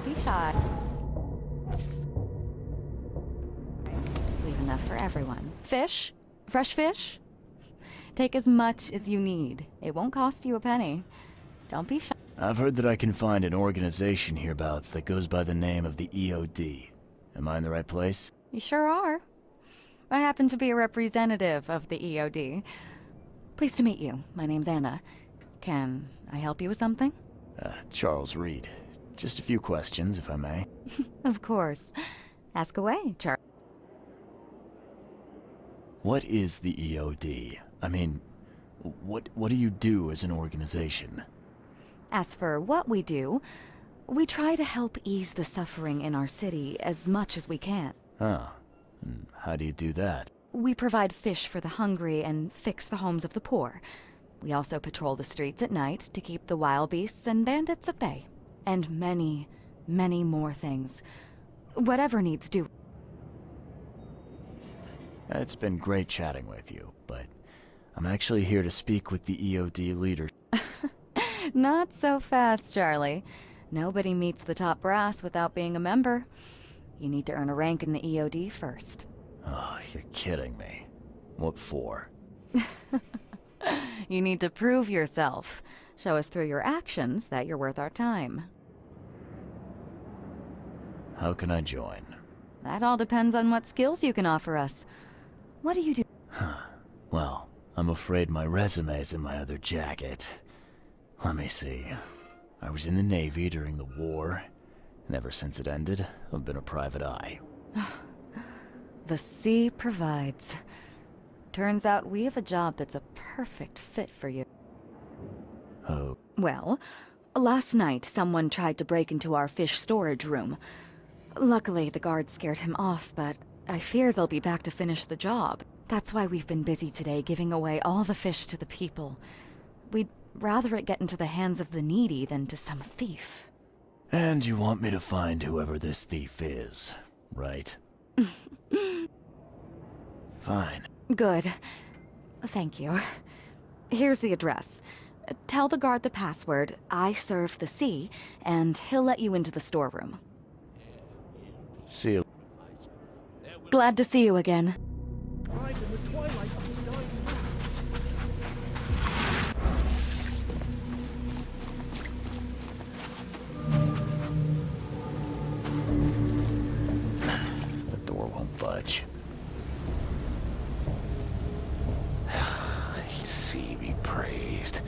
be shy. Leave enough for everyone. Fish? Fresh fish? Take as much as you need. It won't cost you a penny. Don't be shy. I've heard that I can find an organization hereabouts that goes by the name of the EOD. Am I in the right place? You sure are. I happen to be a representative of the EOD. Pleased to meet you. My name's Anna. Can I help you with something? Charles Reed. Just a few questions, if I may. Of course. Ask away, Charles. What is the EOD? I mean, what do you do as an organization? As for what we do, we try to help ease the suffering in our city as much as we can. Oh, and how do you do that? We provide fish for the hungry and fix the homes of the poor. We also patrol the streets at night to keep the wild beasts and bandits at bay. And many, many more things. Whatever needs do. It's been great chatting with you, but I'm actually here to speak with the EOD leader. Not so fast, Charlie. Nobody meets the top brass without being a member. You need to earn a rank in the EOD first. Oh, you're kidding me. What for? You need to prove yourself. Show us through your actions that you're worth our time. How can I join? That all depends on what skills you can offer us. What do you do? Well, I'm afraid my resume's in my other jacket. Let me see. I was in the Navy during the war, and ever since it ended, I've been a private eye. The sea provides. Turns out we have a job that's a perfect fit for you. Oh. Well, last night someone tried to break into our fish storage room. Luckily, the guards scared him off, but I fear they'll be back to finish the job. That's why we've been busy today giving away all the fish to the people. We'd rather it get into the hands of the needy than to some thief. And you want me to find whoever this thief is, right? Fine. Good. Thank you. Here's the address. Tell the guard the password, I serve the sea, and he'll let you into the storeroom. See you. Glad to see you again. The door won't budge. Sea be praised.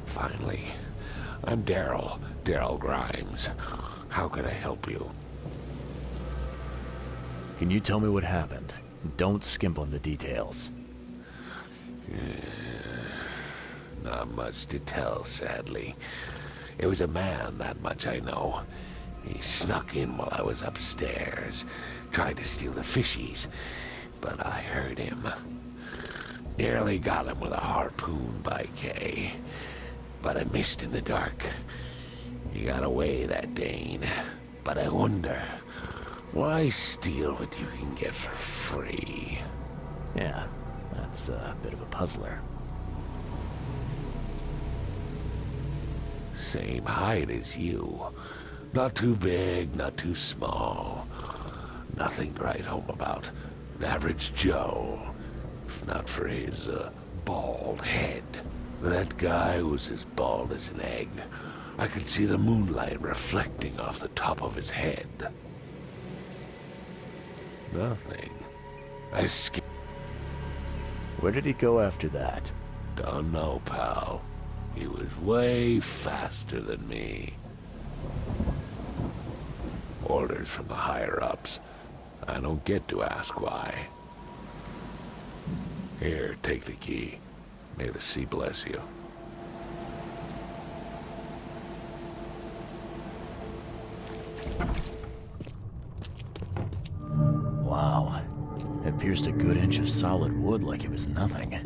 Finally. I'm Daryl Grimes. How can I help you? Can you tell me what happened? Don't skimp on the details. Not much to tell, sadly. It was a man, that much I know. He snuck in while I was upstairs, tried to steal the fishies, but I heard him. Nearly got him with a harpoon by Kay, but I missed in the dark. He got away, that Dane, but I wonder, why steal what you can get for free? Yeah, that's a bit of a puzzler. Same height as you. Not too big, not too small. Nothing to write home about. An average Joe. If not for his, bald head. That guy was as bald as an egg. I could see the moonlight reflecting off the top of his head. Nothing. I skipped. Where did he go after that? Don't know, pal. He was way faster than me. Orders from the higher-ups. I don't get to ask why. Here, take the key. May the sea bless you. Wow. It pierced a good inch of solid wood like it was nothing.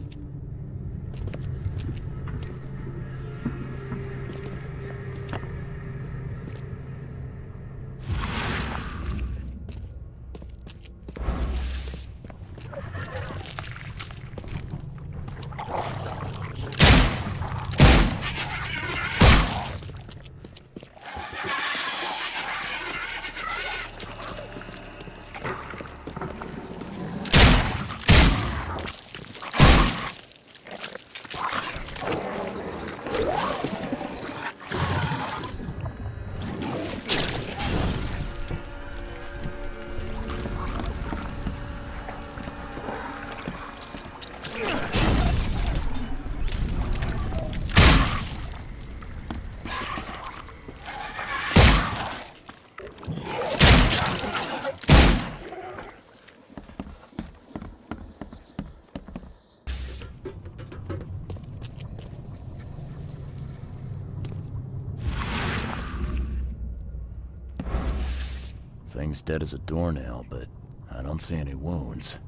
Thing's dead as a doornail, but I don't see any wounds.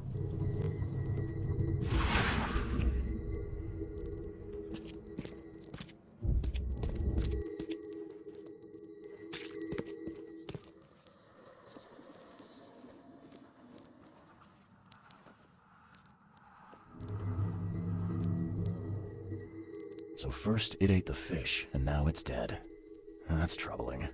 So first it ate the fish, and now it's dead. That's troubling.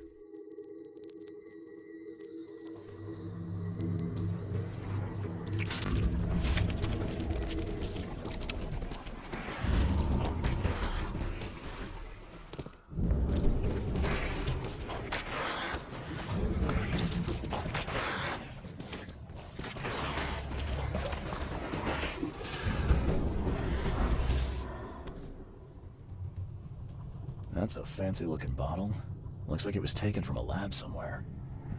That's a fancy-looking bottle. Looks like it was taken from a lab somewhere.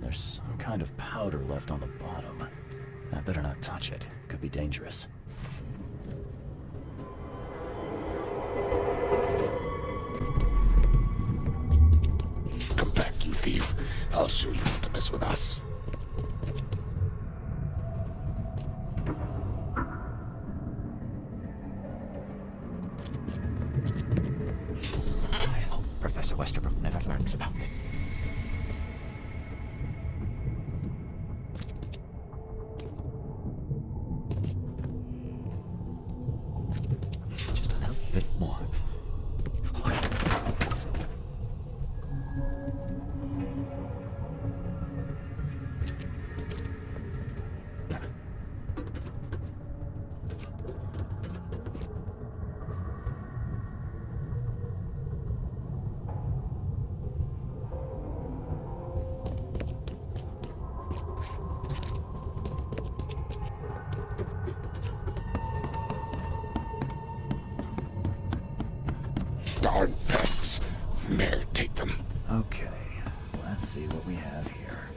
There's some kind of powder left on the bottom. I better not touch it. Could be dangerous. Come back, you thief. I'll show you not to mess with us. I hope Professor Westerbrook never learns about it. Just a little bit more. Darn pests. May take them. Okay, let's see what we have here.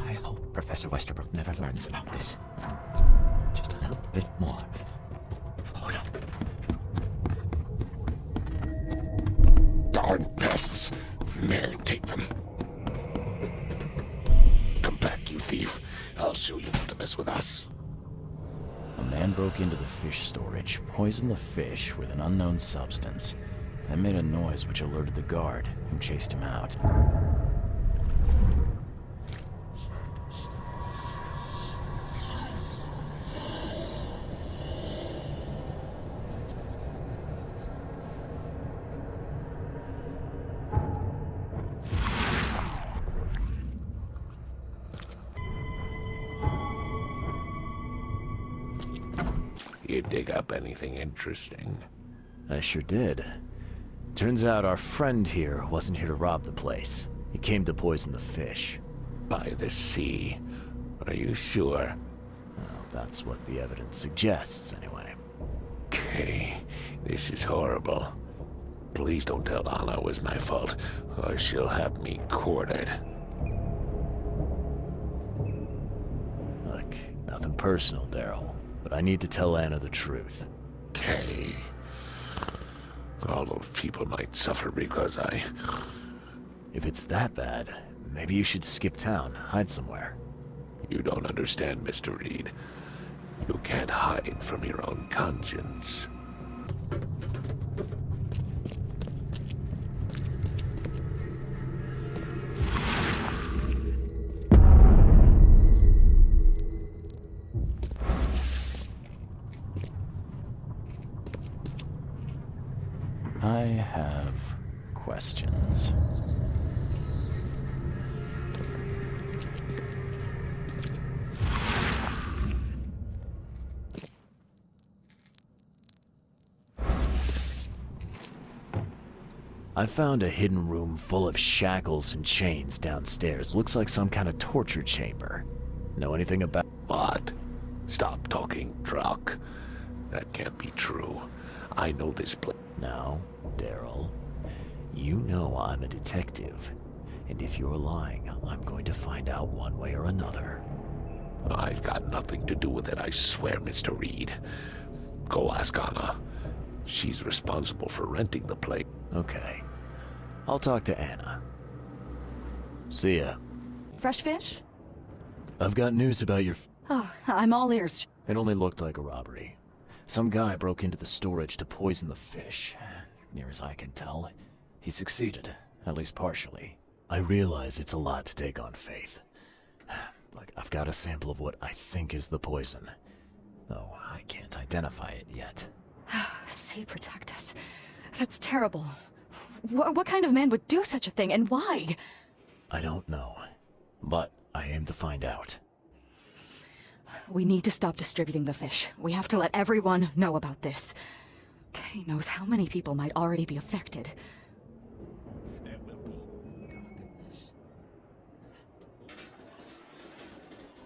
I hope Professor Westerbrook never learns about this. Just a little bit more. Hold on. Darn pests. May take them. Come back, you thief. I'll show you not to mess with us. A man broke into the fish storage, poisoned the fish with an unknown substance, then made a noise which alerted the guard, who chased him out. You dig up anything interesting? I sure did. Turns out our friend here wasn't here to rob the place. He came to poison the fish. By the sea. Are you sure? Well, that's what the evidence suggests, anyway. Okay, this is horrible. Please don't tell Anna it was my fault, or she'll have me quartered. Look, nothing personal, Daryl, but I need to tell Anna the truth. Okay. All those people might suffer because I... If it's that bad, maybe you should skip town, hide somewhere. You don't understand, Mr. Reed. You can't hide from your own conscience. I have questions. I found a hidden room full of shackles and chains downstairs. Looks like some kind of torture chamber. Know anything about... What? Stop talking, Druck. That can't be true. I know this place. Now, Daryl, you know I'm a detective. And if you're lying, I'm going to find out one way or another. I've got nothing to do with it, I swear, Mr. Reed. Go ask Anna. She's responsible for renting the place. Okay. I'll talk to Anna. See ya. Fresh fish? I've got news about your... Oh, I'm all ears. It only looked like a robbery. Some guy broke into the storage to poison the fish. Near as I can tell, he succeeded, at least partially. I realize it's a lot to take on faith. Like, I've got a sample of what I think is the poison, though I can't identify it yet. See, protect us. That's terrible. What kind of man would do such a thing, and why? I don't know, but I aim to find out. We need to stop distributing the fish. We have to let everyone know about this. Kay knows how many people might already be affected.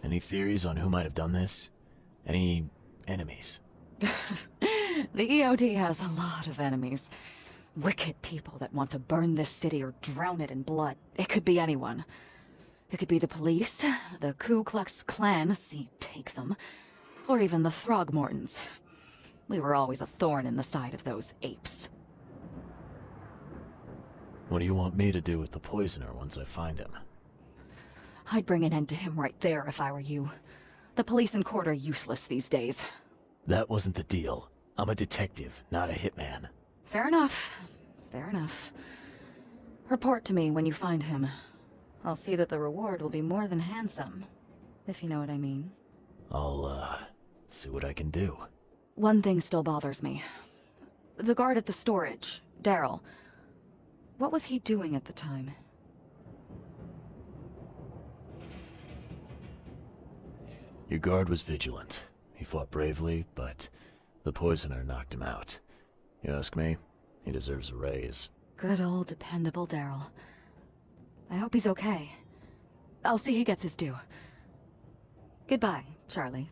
Any theories on who might have done this? Any enemies? The EOD has a lot of enemies. Wicked people that want to burn this city or drown it in blood. It could be anyone. It could be the police, the Ku Klux Klan, see, take them, or even the Throgmortons. We were always a thorn in the side of those apes. What do you want me to do with the poisoner once I find him? I'd bring an end to him right there if I were you. The police and court are useless these days. That wasn't the deal. I'm a detective, not a hitman. Fair enough. Fair enough. Report to me when you find him. I'll see that the reward will be more than handsome, if you know what I mean. I'll, see what I can do. One thing still bothers me. The guard at the storage, Daryl. What was he doing at the time? Your guard was vigilant. He fought bravely, but the poisoner knocked him out. You ask me, he deserves a raise. Good old dependable Daryl. I hope he's okay. I'll see he gets his due. Goodbye, Charlie.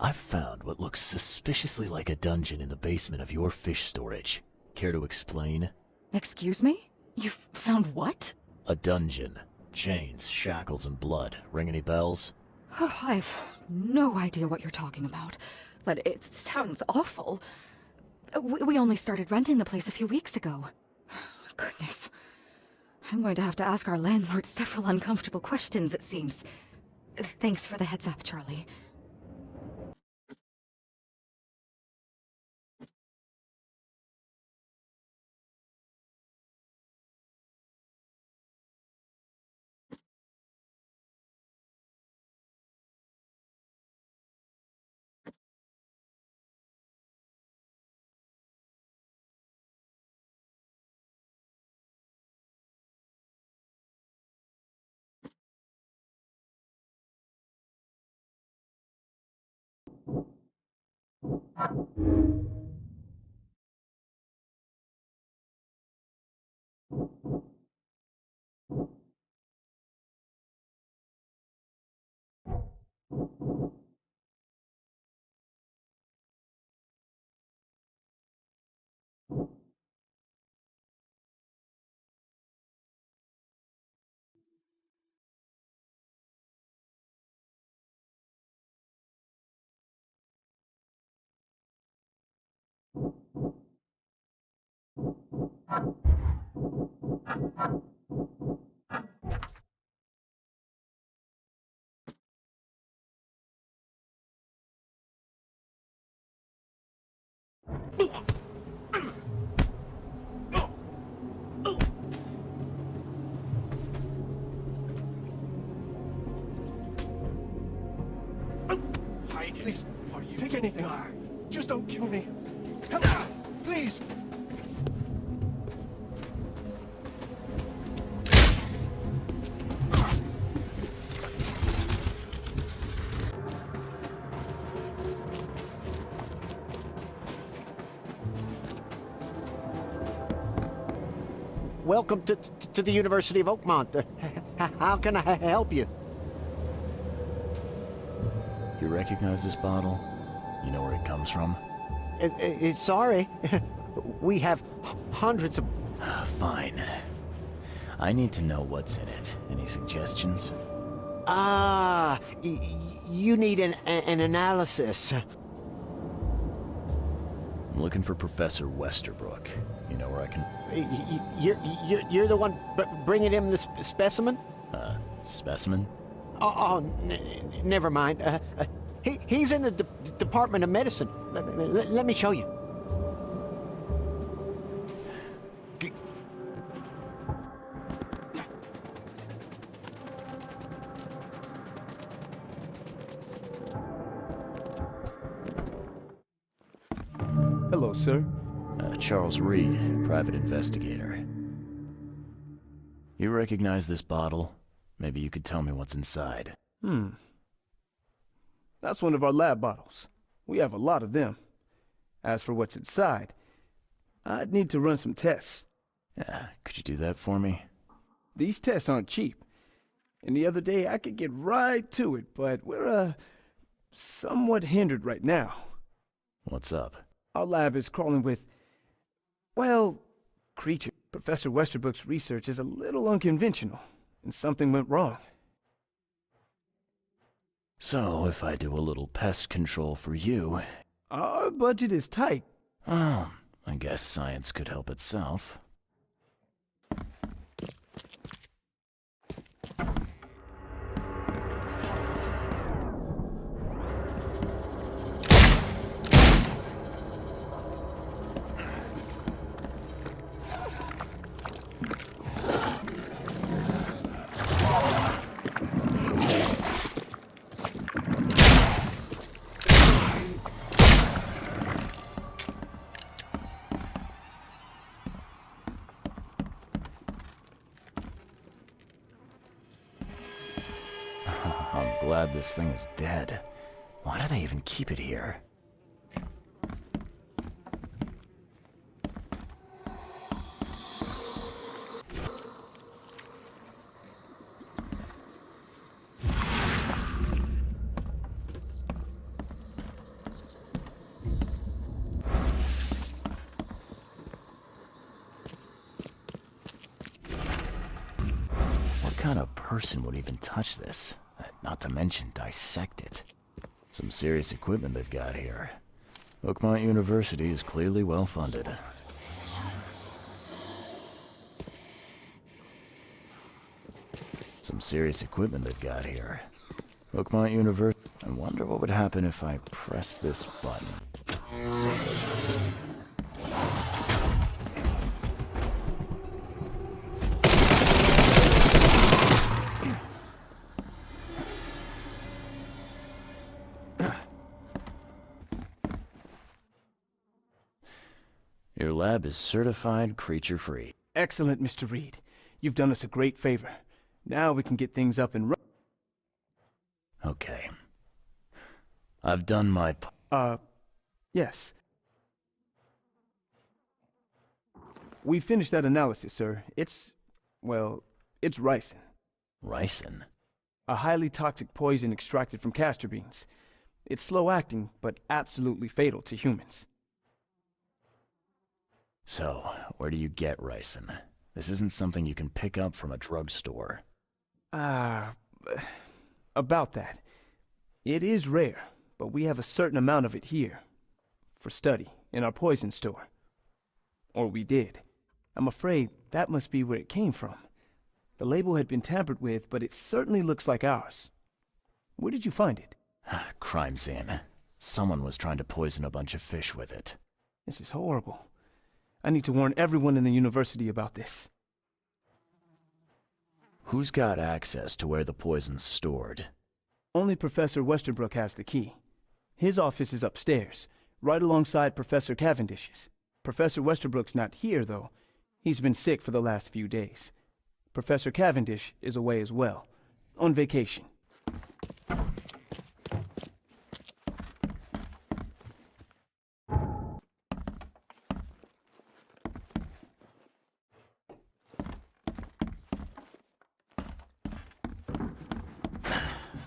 I've found what looks suspiciously like a dungeon in the basement of your fish storage. Care to explain? Excuse me? You've found what? A dungeon. Chains, shackles, and blood. Ring any bells? Oh, I've no idea what you're talking about, but it sounds awful. We only started renting the place a few weeks ago. Goodness. I'm going to have to ask our landlord several uncomfortable questions, it seems. Thanks for the heads up, Charlie. Please, take anything. Just don't kill me. Come on, please. Welcome to the University of Oakmont. How can I help you? You recognize this bottle? You know where it comes from? Sorry. We have hundreds of... Fine. I need to know what's in it. Any suggestions? You need an analysis. I'm looking for Professor Westerbrook. You know where I can... You're the one bringing him the specimen? Specimen? Never mind. He's in the Department of Medicine. Let me show you. Hello, sir. Charles Reed, private investigator. You recognize this bottle? Maybe you could tell me what's inside. That's one of our lab bottles. We have a lot of them. As for what's inside, I'd need to run some tests. Yeah, could you do that for me? These tests aren't cheap. And the other day I could get right to it, but we're, somewhat hindered right now. What's up? Our lab is crawling with, well, creatures. Professor Westerbrook's research is a little unconventional, and something went wrong. So, if I do a little pest control for you... Our budget is tight. Oh, I guess science could help itself. I'm glad this thing is dead. Why do they even keep it here? What kind of person would even touch this? Not to mention dissect it. Some serious equipment they've got here. Oakmont University is clearly well funded. Some serious equipment they've got here. Oakmont University. I wonder what would happen if I press this button. Your lab is certified creature-free. Excellent, Mr. Reed. You've done us a great favor. Now we can get things up and Okay. I've done my yes. We finished that analysis, sir. It's ricin. Ricin? A highly toxic poison extracted from castor beans. It's slow-acting, but absolutely fatal to humans. So, where do you get ricin? This isn't something you can pick up from a drugstore. About that. It is rare, but we have a certain amount of it here. For study, in our poison store. Or we did. I'm afraid that must be where it came from. The label had been tampered with, but it certainly looks like ours. Where did you find it? Crime scene. Someone was trying to poison a bunch of fish with it. This is horrible. I need to warn everyone in the university about this. Who's got access to where the poison's stored? Only Professor Westerbrook has the key. His office is upstairs, right alongside Professor Cavendish's. Professor Westerbrook's not here, though. He's been sick for the last few days. Professor Cavendish is away as well, on vacation.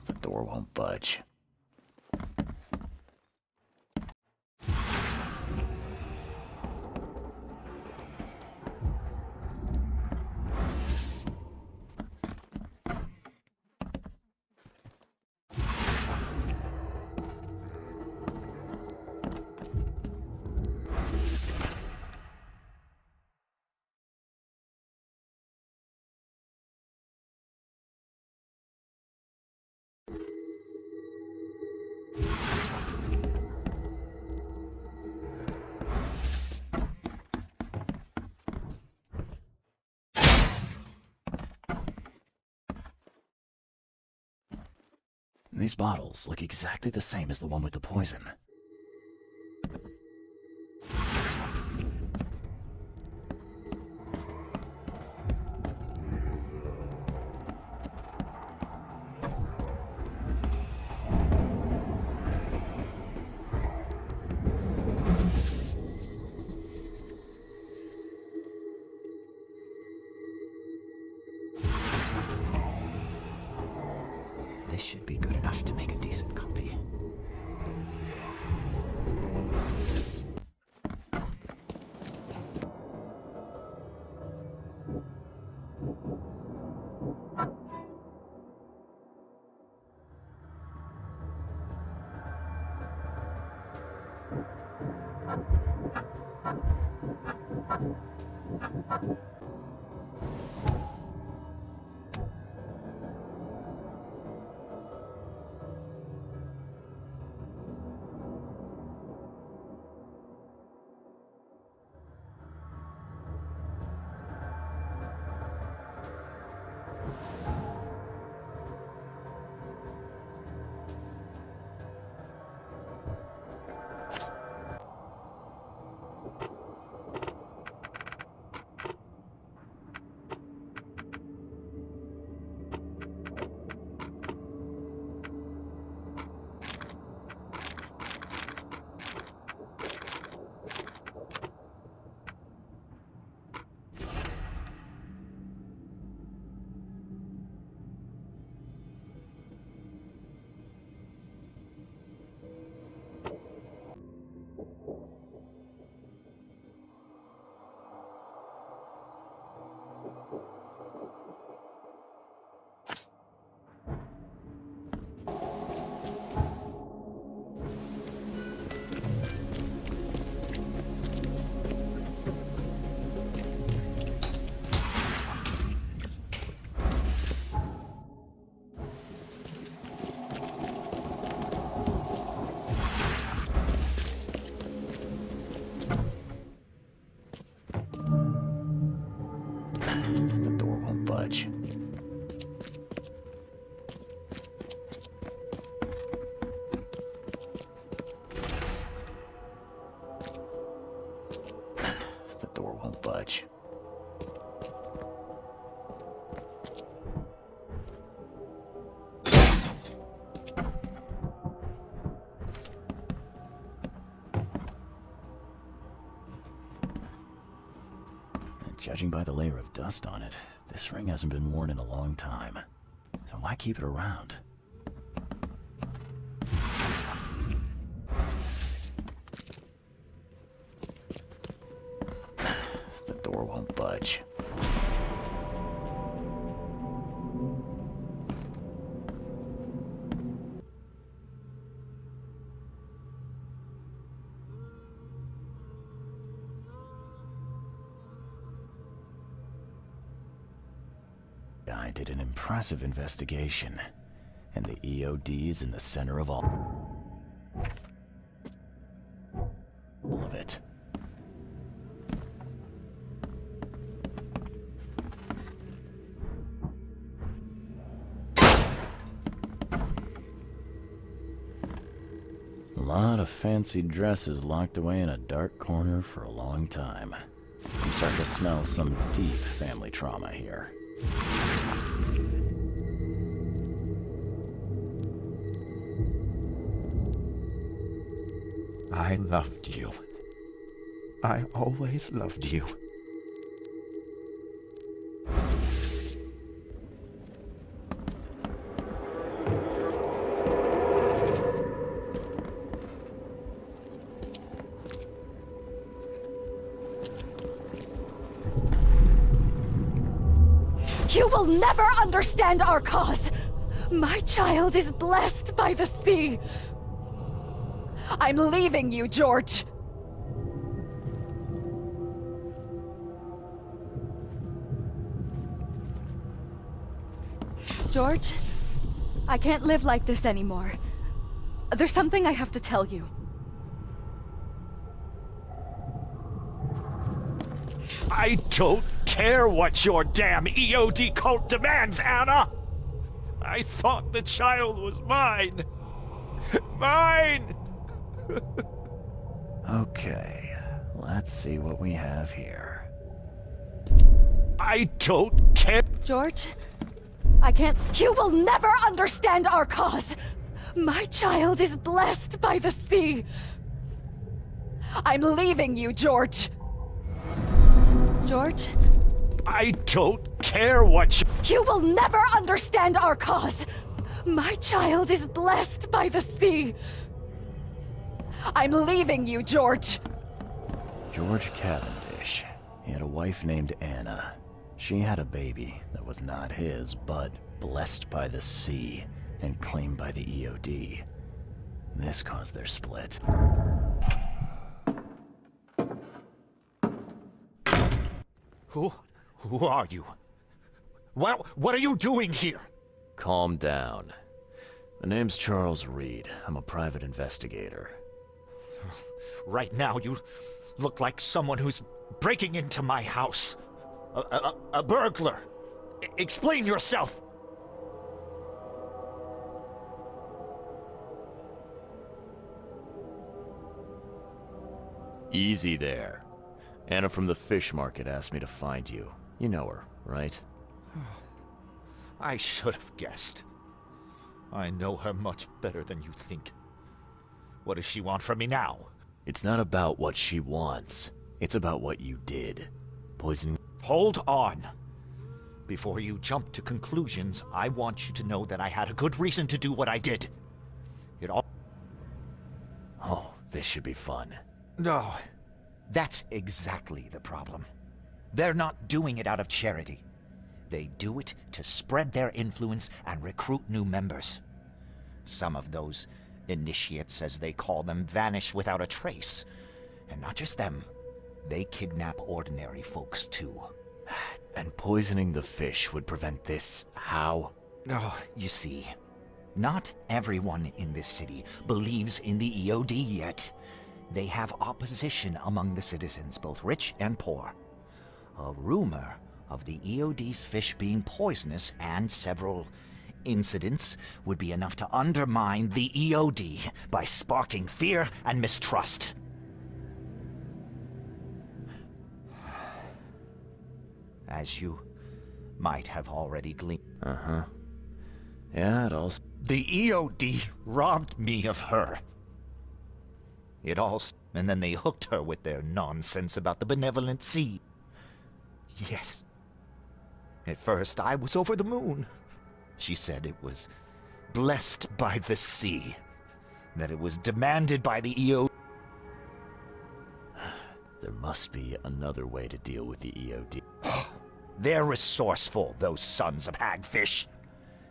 The door won't budge. these bottles look exactly the same as the one with the poison. This should be good enough to make a decent copy. The door won't budge. The door won't budge. Judging by the layer of dust on it, this ring hasn't been worn in a long time. So why keep it around? The door won't budge. I did an impressive investigation, and the EOD is in the center of all of it. A lot of fancy dresses locked away in a dark corner for a long time. I'm starting to smell some deep family trauma here. I loved you. I always loved you. You will never understand our cause! My child is blessed by the sea! I'm leaving you, George! George, I can't live like this anymore. There's something I have to tell you. I don't care what your damn EOD cult demands, Anna! I thought the child was mine. Mine! Okay, let's see what we have here. I don't care. George, I can't. You will never understand our cause! My child is blessed by the sea! I'm leaving you, George! George? I don't care what You will never understand our cause! My child is blessed by the sea! I'm leaving you, George! George Cavendish. He had a wife named Anna. She had a baby that was not his, but blessed by the sea and claimed by the EOD. This caused their split. Who are you? What are you doing here? Calm down. My name's Charles Reed. I'm a private investigator. Right now, you look like someone who's breaking into my house. A burglar. Explain yourself. Easy there. Anna from the fish market asked me to find you. You know her, right? I should have guessed. I know her much better than you think. What does she want from me now? It's not about what she wants. It's about what you did. Poisoning... Hold on. Before you jump to conclusions, I want you to know that I had a good reason to do what I did. It all... Oh, this should be fun. No, that's exactly the problem. They're not doing it out of charity. They do it to spread their influence and recruit new members. Some of those initiates, as they call them, vanish without a trace. And not just them. They kidnap ordinary folks, too. And poisoning the fish would prevent this. How? Oh, you see, not everyone in this city believes in the EOD yet. They have opposition among the citizens, both rich and poor. A rumor of the EOD's fish being poisonous and several incidents would be enough to undermine the EOD by sparking fear and mistrust. As you might have already gleaned. Uh-huh. Yeah, it all... The EOD robbed me of her. And then they hooked her with their nonsense about the benevolent sea. Yes. At first, I was over the moon. She said it was blessed by the sea. That it was demanded by the EOD. There must be another way to deal with the EOD. They're resourceful, those sons of hagfish.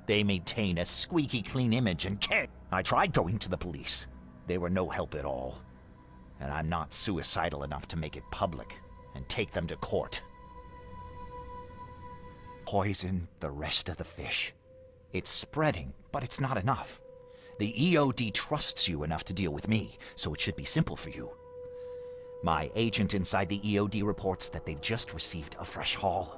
They maintain a squeaky clean image and can't. I tried going to the police. They were no help at all. And I'm not suicidal enough to make it public and take them to court. Poison the rest of the fish. It's spreading, but it's not enough. The EOD trusts you enough to deal with me, so it should be simple for you. My agent inside the EOD reports that they've just received a fresh haul.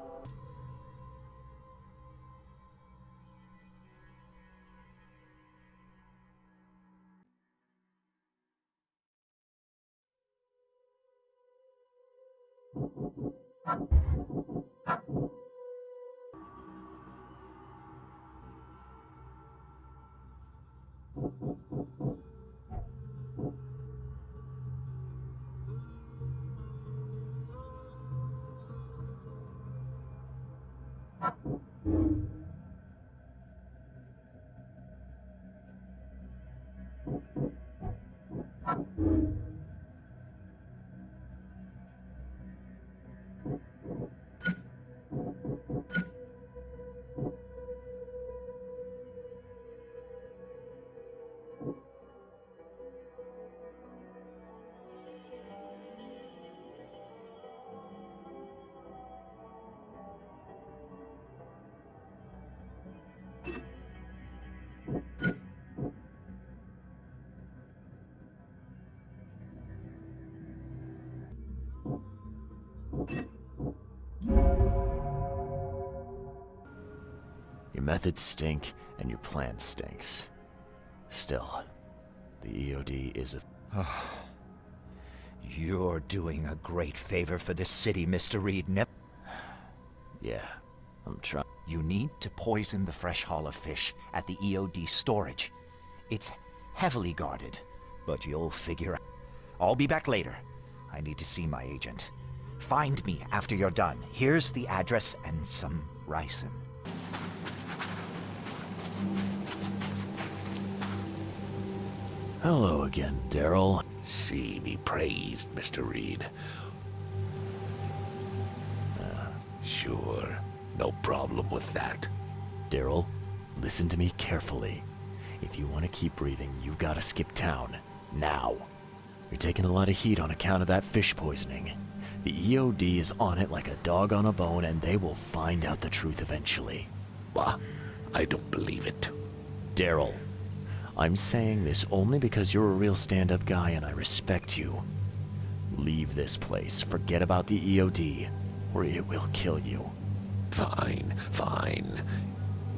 methods stink, and your plan stinks. Still, the EOD is a... You're doing a great favor for this city, Mr. Reed. Yeah, I'm trying... You need to poison the fresh haul of fish at the EOD storage. It's heavily guarded, but you'll figure out. I'll be back later. I need to see my agent. Find me after you're done. Here's the address and some ricin. Hello again, Daryl. See me praised, Mr. Reed. Sure, no problem with that. Daryl, listen to me carefully. If you want to keep breathing, you gotta skip town. Now. You're taking a lot of heat on account of that fish poisoning. The EOD is on it like a dog on a bone, and they will find out the truth eventually. Bah, I don't believe it. Daryl, I'm saying this only because you're a real stand-up guy and I respect you. Leave this place, forget about the EOD, or it will kill you. Fine, fine.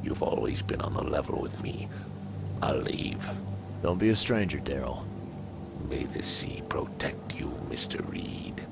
You've always been on the level with me. I'll leave. Don't be a stranger, Daryl. May the sea protect you, Mr. Reed.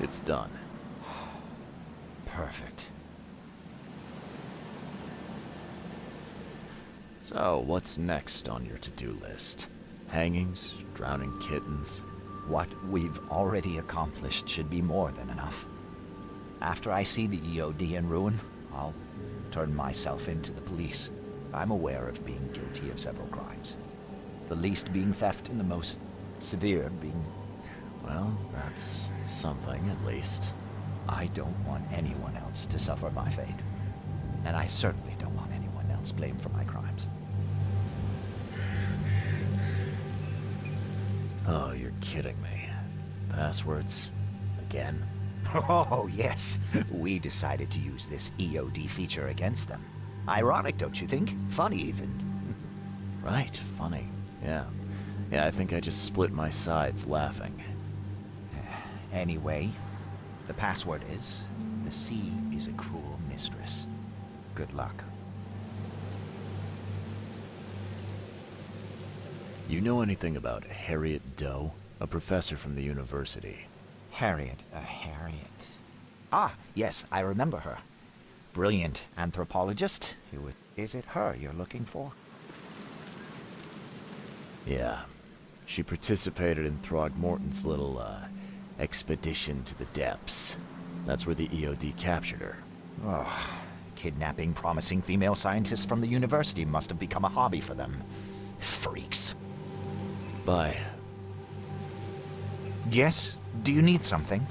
It's done. Perfect. So, what's next on your to-do list? Hangings? Drowning kittens? What we've already accomplished should be more than enough. After I see the EOD in ruin, I'll turn myself into the police. I'm aware of being guilty of several crimes. The least being theft and the most severe being... Well, that's something, at least. I don't want anyone else to suffer my fate. And I certainly don't want anyone else blamed for my crimes. Oh, you're kidding me. Passwords? Again? Oh, yes. We decided to use this EOD feature against them. Ironic, don't you think? Funny, even. Right, funny. Yeah. Yeah, I think I just split my sides laughing. Anyway, the password is, the sea is a cruel mistress. Good luck. You know anything about Harriet Doe? A professor from the university. Harriet. Ah, yes, I remember her. Brilliant anthropologist. Is it her you're looking for? Yeah. She participated in Throgmorton's little, expedition to the depths. That's where the EOD captured her. Oh, kidnapping promising female scientists from the university must have become a hobby for them. Freaks. Bye. Yes? Do you need something?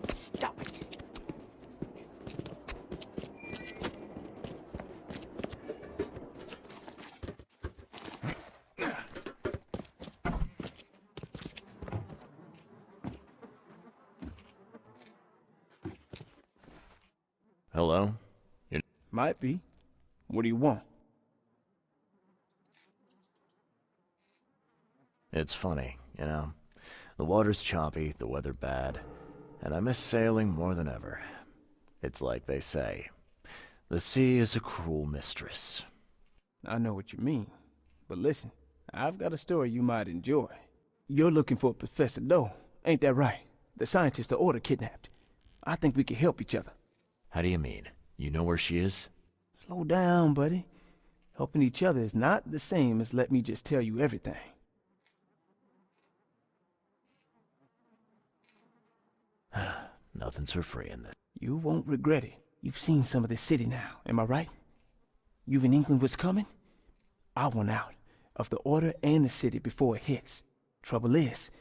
Stop it. Hello? Might be. What do you want? It's funny, you know. The water's choppy, the weather bad, and I miss sailing more than ever. It's like they say, the sea is a cruel mistress. I know what you mean. But listen, I've got a story you might enjoy. You're looking for Professor Doe, ain't that right? The scientist the Order kidnapped. I think we can help each other. How do you mean? You know where she is? Slow down, buddy. Helping each other is not the same as let me just tell you everything. Nothing's for free in this. You won't regret it. You've seen some of this city now, am I right? You've in England what's coming? I want out of the Order and the city before it hits. Trouble is,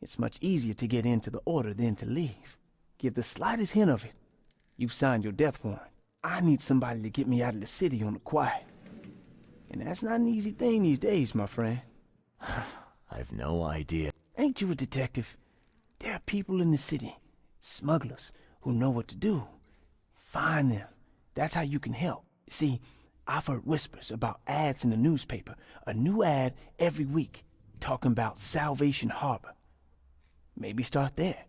it's much easier to get into the Order than to leave. Give the slightest hint of it, you've signed your death warrant. I need somebody to get me out of the city on the quiet. And that's not an easy thing these days, my friend. I've no idea. Ain't you a detective? There are people in the city, smugglers, who know what to do. Find them. That's how you can help. See, I've heard whispers about ads in the newspaper. A new ad every week, talking about Salvation Harbor. Maybe start there.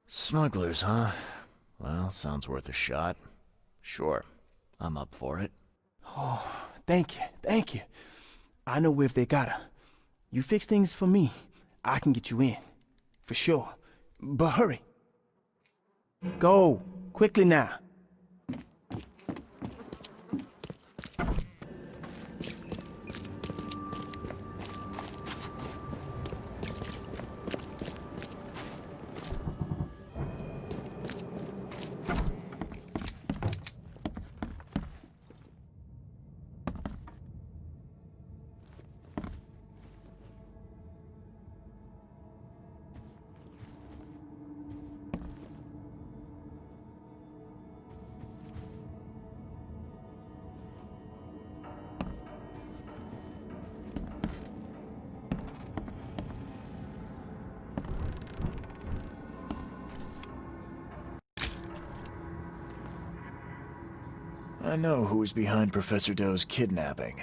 Smugglers, huh? Well, sounds worth a shot. Sure, I'm up for it. Oh, thank you. I know where they gotta. You fix things for me, I can get you in. For sure. But hurry. Go, quickly now. I know who's behind Professor Doe's kidnapping.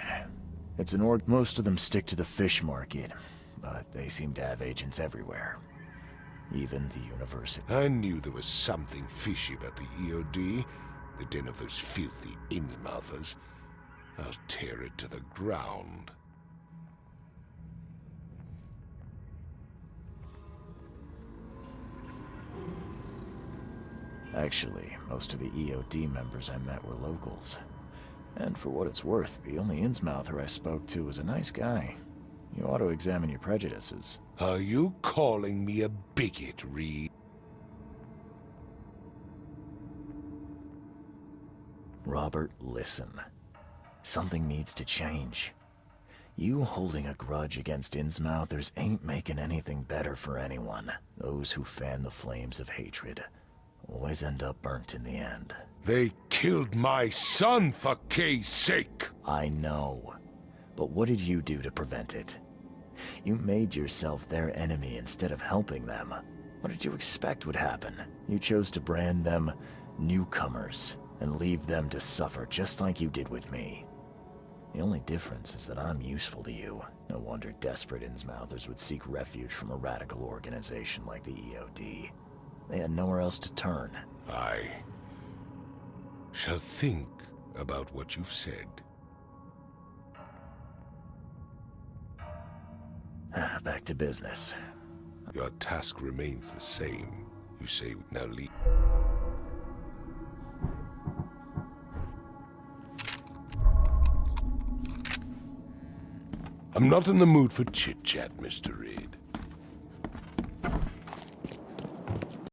It's an org. Most of them stick to the fish market, but they seem to have agents everywhere. Even the university. I knew there was something fishy about the EOD, the den of those filthy Innsmouthers. I'll tear it to the ground. Actually, most of the EOD members I met were locals. And for what it's worth, the only Innsmouther I spoke to was a nice guy. You ought to examine your prejudices. Are you calling me a bigot, Reed? Robert, listen. Something needs to change. You holding a grudge against Innsmouthers ain't making anything better for anyone. Those who fan the flames of hatred always end up burnt in the end. They killed my son, for Kay's sake! I know. But what did you do to prevent it? You made yourself their enemy instead of helping them. What did you expect would happen? You chose to brand them newcomers and leave them to suffer just like you did with me. The only difference is that I'm useful to you. No wonder desperate Innsmouthers would seek refuge from a radical organization like the EOD. They had nowhere else to turn. I shall think about what you've said. Back to business. Your task remains the same. You say now leave. I'm not in the mood for chit-chat, Mr. Reed.